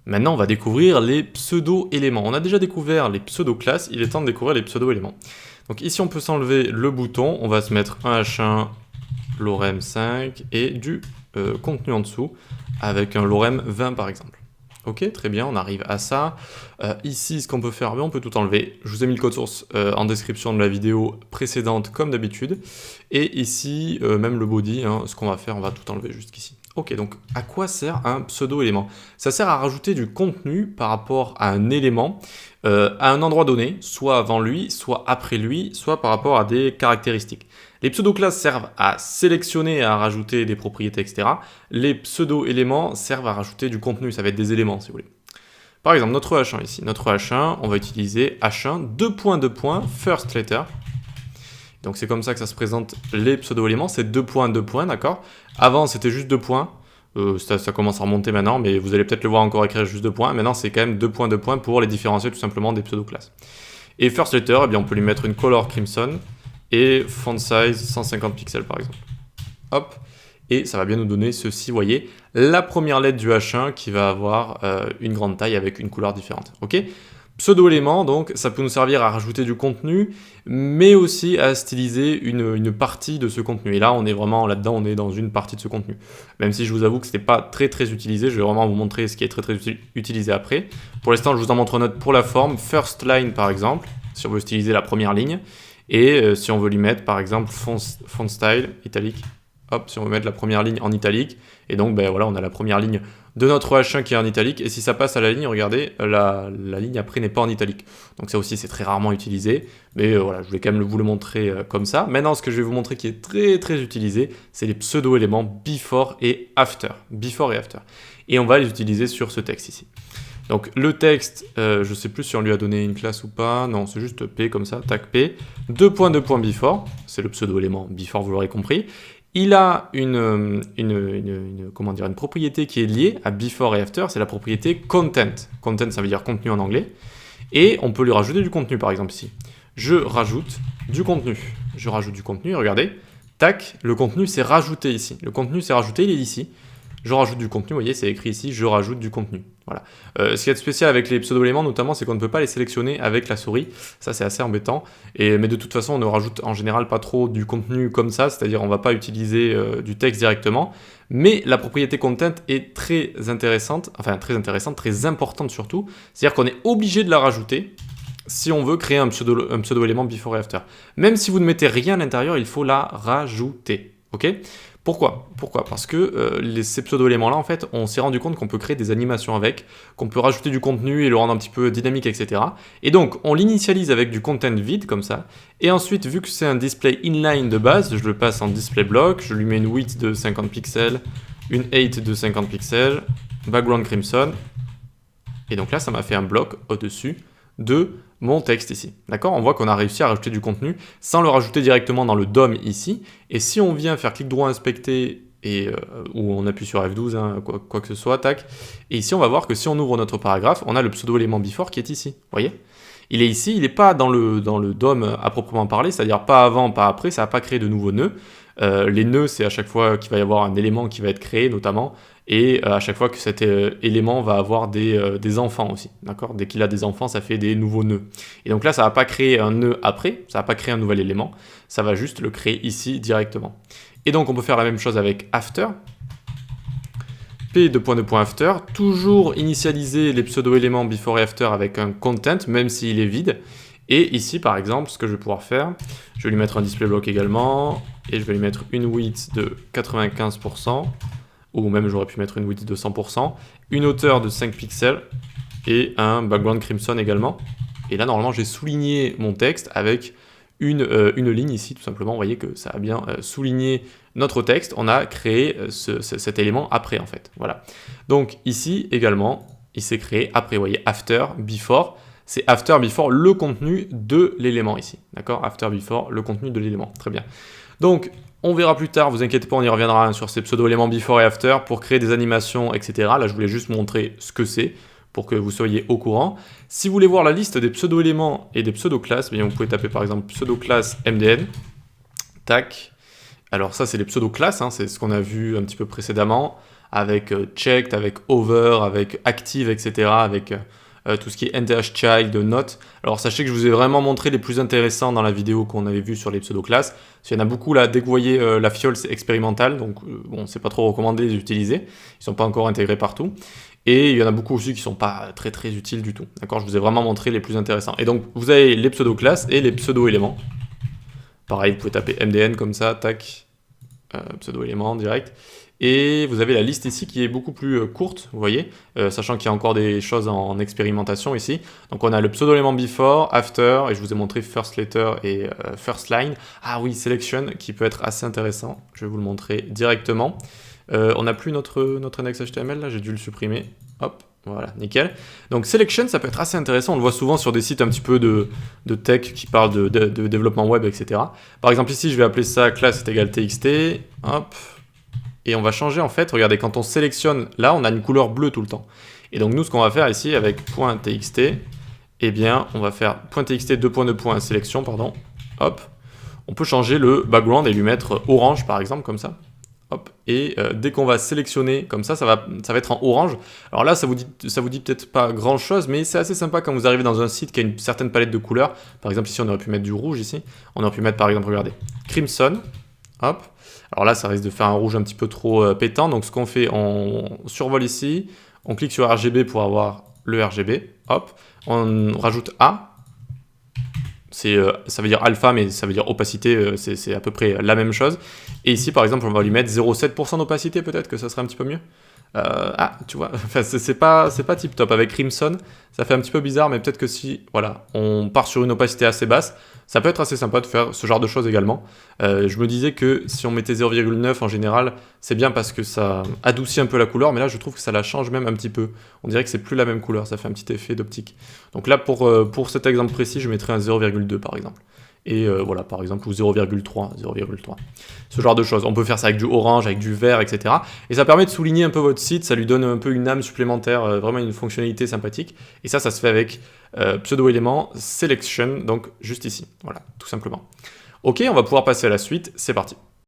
Maintenant, on va découvrir les pseudo-éléments. On a déjà découvert les pseudo-classes, il est temps de découvrir les pseudo-éléments. Donc ici, on peut s'enlever le bouton, on va se mettre un H1, lorem 5 et du contenu en dessous avec un lorem 20 par exemple. Ok, très bien, on arrive à ça. Ici, ce qu'on peut faire, on peut tout enlever. Je vous ai mis le code source en description de la vidéo précédente comme d'habitude. Et ici, même le body, ce qu'on va faire, on va tout enlever jusqu'ici. Ok, donc à quoi sert un pseudo-élément? Ça sert à rajouter du contenu par rapport à un élément à un endroit donné, soit avant lui, soit après lui, soit par rapport à des caractéristiques. Les pseudo-classes servent à sélectionner et à rajouter des propriétés, etc. Les pseudo-éléments servent à rajouter du contenu, ça va être des éléments si vous voulez. Par exemple, notre H1 ici, notre H1, on va utiliser H1, first letter. Donc c'est comme ça que ça se présente les pseudo-éléments, c'est 2 points, d'accord? Avant c'était juste 2 points, ça commence à remonter maintenant, mais vous allez peut-être le voir encore écrire juste 2 points. Maintenant c'est quand même 2 points pour les différencier tout simplement des pseudo-classes. Et first letter, eh bien, on peut lui mettre une color crimson et font size 150 pixels par exemple. Hop, et ça va bien nous donner ceci, vous voyez, la première lettre du H1 qui va avoir une grande taille avec une couleur différente. Ok? Pseudo-éléments, donc ça peut nous servir à rajouter du contenu, mais aussi à styliser une partie de ce contenu. Et là, on est vraiment là-dedans, on est dans une partie de ce contenu. Même si je vous avoue que ce n'était pas très utilisé, je vais vraiment vous montrer ce qui est très utilisé après. Pour l'instant, je vous en montre une autre pour la forme. First line, par exemple, si on veut styliser la première ligne. Et si on veut lui mettre, par exemple, font style, italique. Hop, si on veut mettre la première ligne en italique, et donc ben voilà, on a la première ligne de notre H1 qui est en italique, et si ça passe à la ligne, regardez, la ligne après n'est pas en italique. Donc ça aussi, c'est très rarement utilisé, mais voilà, je voulais quand même vous le montrer comme ça. Maintenant, ce que je vais vous montrer qui est très utilisé, c'est les pseudo-éléments before et after. Before et after. Et on va les utiliser sur ce texte ici. Donc le texte, je ne sais plus si on lui a donné une classe ou pas, non, c'est juste P comme ça, tag P, 2 points before, c'est le pseudo-élément before, vous l'aurez compris. Il a une propriété qui est liée à before et after, c'est la propriété content. Content, ça veut dire contenu en anglais. Et on peut lui rajouter du contenu, par exemple ici. Je rajoute du contenu. Je rajoute du contenu, regardez. Tac, le contenu c'est rajouté ici. Le contenu c'est rajouté, il est ici. Je rajoute du contenu, vous voyez, c'est écrit ici, je rajoute du contenu. Voilà. Ce qui est spécial avec les pseudo-éléments, notamment, c'est qu'on ne peut pas les sélectionner avec la souris. Ça, c'est assez embêtant. Mais de toute façon, on ne rajoute en général pas trop du contenu comme ça, c'est-à-dire on ne va pas utiliser du texte directement. Mais la propriété content est très intéressante, très importante surtout. C'est-à-dire qu'on est obligé de la rajouter si on veut créer un pseudo-élément before et after. Même si vous ne mettez rien à l'intérieur, il faut la rajouter. Ok ? Pourquoi? Parce que ces pseudo-éléments-là, en fait, on s'est rendu compte qu'on peut créer des animations avec, qu'on peut rajouter du contenu et le rendre un petit peu dynamique, etc. Et donc, on l'initialise avec du content vide, comme ça. Et ensuite, vu que c'est un display inline de base, je le passe en display block, je lui mets une width de 50 pixels, une height de 50 pixels, background crimson. Et donc là, ça m'a fait un bloc au-dessus de mon texte ici. D'accord? On voit qu'on a réussi à rajouter du contenu sans le rajouter directement dans le DOM ici. Et si on vient faire clic droit inspecter et où on appuie sur F12, quoi que ce soit, tac. Et ici, on va voir que si on ouvre notre paragraphe, on a le pseudo-élément before qui est ici. Vous voyez? Il est ici, il n'est pas dans le DOM à proprement parler, c'est-à-dire pas avant, pas après, ça va pas créer de nouveaux nœuds. Les nœuds, c'est à chaque fois qu'il va y avoir un élément qui va être créé, notamment, et à chaque fois que cet élément va avoir des enfants aussi, d'accord? Dès qu'il a des enfants, ça fait des nouveaux nœuds. Et donc là, ça va pas créer un nœud après, ça va pas créer un nouvel élément, ça va juste le créer ici directement. Et donc, on peut faire la même chose avec after. P after, toujours initialiser les pseudo-éléments before et after avec un content, même s'il est vide. Et ici, par exemple, ce que je vais pouvoir faire, je vais lui mettre un display block également, et je vais lui mettre une width de 95%, ou même j'aurais pu mettre une width de 100%, une hauteur de 5 pixels, et un background crimson également. Et là, normalement, j'ai souligné mon texte avec une ligne ici, tout simplement. Vous voyez que ça a bien souligné notre texte. On a créé cet élément après, en fait. Voilà. Donc ici, également, il s'est créé après. Vous voyez, after, before. C'est after, before, le contenu de l'élément ici. D'accord? After, before, le contenu de l'élément. Très bien. Donc, on verra plus tard, vous inquiétez pas, on y reviendra sur ces pseudo-éléments before et after pour créer des animations, etc. Là, je voulais juste montrer ce que c'est pour que vous soyez au courant. Si vous voulez voir la liste des pseudo-éléments et des pseudo-classes, vous pouvez taper par exemple pseudo-classe MDN. Tac. Alors ça, c'est les pseudo-classes, c'est ce qu'on a vu un petit peu précédemment. avec checked, avec over, avec active, etc., avec tout ce qui est NTH child, note. Alors sachez que je vous ai vraiment montré les plus intéressants dans la vidéo qu'on avait vue sur les pseudo-classes. Il y en a beaucoup là, dès que vous voyez la fiole, c'est expérimental, donc bon, c'est pas trop recommandé de les utiliser. Ils sont pas encore intégrés partout. Et il y en a beaucoup aussi qui sont pas très très utiles du tout. D'accord, je vous ai vraiment montré les plus intéressants. Et donc vous avez les pseudo-classes et les pseudo-éléments. Pareil, vous pouvez taper MDN comme ça, tac, pseudo-élément direct. Et vous avez la liste ici qui est beaucoup plus courte, vous voyez, sachant qu'il y a encore des choses en expérimentation ici. Donc on a le pseudo-élément before, after, et je vous ai montré first letter et first line. Ah oui, selection, qui peut être assez intéressant, je vais vous le montrer directement. On n'a plus notre index HTML, là, j'ai dû le supprimer. Hop, voilà, nickel. Donc selection, ça peut être assez intéressant, on le voit souvent sur des sites un petit peu de tech qui parlent de développement web, etc. Par exemple ici, je vais appeler ça class est égal txt, hop. Et on va changer en fait, regardez, quand on sélectionne, là on a une couleur bleue tout le temps. Et donc nous ce qu'on va faire ici avec .txt, eh bien on va faire .txt sélection, pardon, hop. On peut changer le background et lui mettre orange par exemple, comme ça. Hop, et dès qu'on va sélectionner comme ça va être en orange. Alors là, ça vous dit peut-être pas grand-chose, mais c'est assez sympa quand vous arrivez dans un site qui a une certaine palette de couleurs. Par exemple, ici, on aurait pu mettre du rouge ici. On aurait pu mettre, par exemple, regardez, crimson. Hop. Alors là, ça risque de faire un rouge un petit peu trop pétant. Donc ce qu'on fait, on survole ici, on clique sur RGB pour avoir le RGB. Hop, on rajoute A. Ça veut dire alpha, mais ça veut dire opacité, c'est à peu près la même chose. Et ici, par exemple, on va lui mettre 0,7% d'opacité, peut-être que ça serait un petit peu mieux. Tu vois, enfin, c'est pas tip top. Avec Crimson, ça fait un petit peu bizarre, mais peut-être que si, voilà, on part sur une opacité assez basse, ça peut être assez sympa de faire ce genre de choses également. Je me disais que si on mettait 0,9 en général, c'est bien parce que ça adoucit un peu la couleur, mais là je trouve que ça la change même un petit peu. On dirait que c'est plus la même couleur, ça fait un petit effet d'optique. Donc là, pour cet exemple précis, je mettrais un 0,2 par exemple. Et voilà, par exemple, ou 0,3. Ce genre de choses. On peut faire ça avec du orange, avec du vert, etc. Et ça permet de souligner un peu votre site, ça lui donne un peu une âme supplémentaire, vraiment une fonctionnalité sympathique. Et ça se fait avec pseudo-élément selection, donc juste ici. Voilà, tout simplement. Ok, on va pouvoir passer à la suite, c'est parti.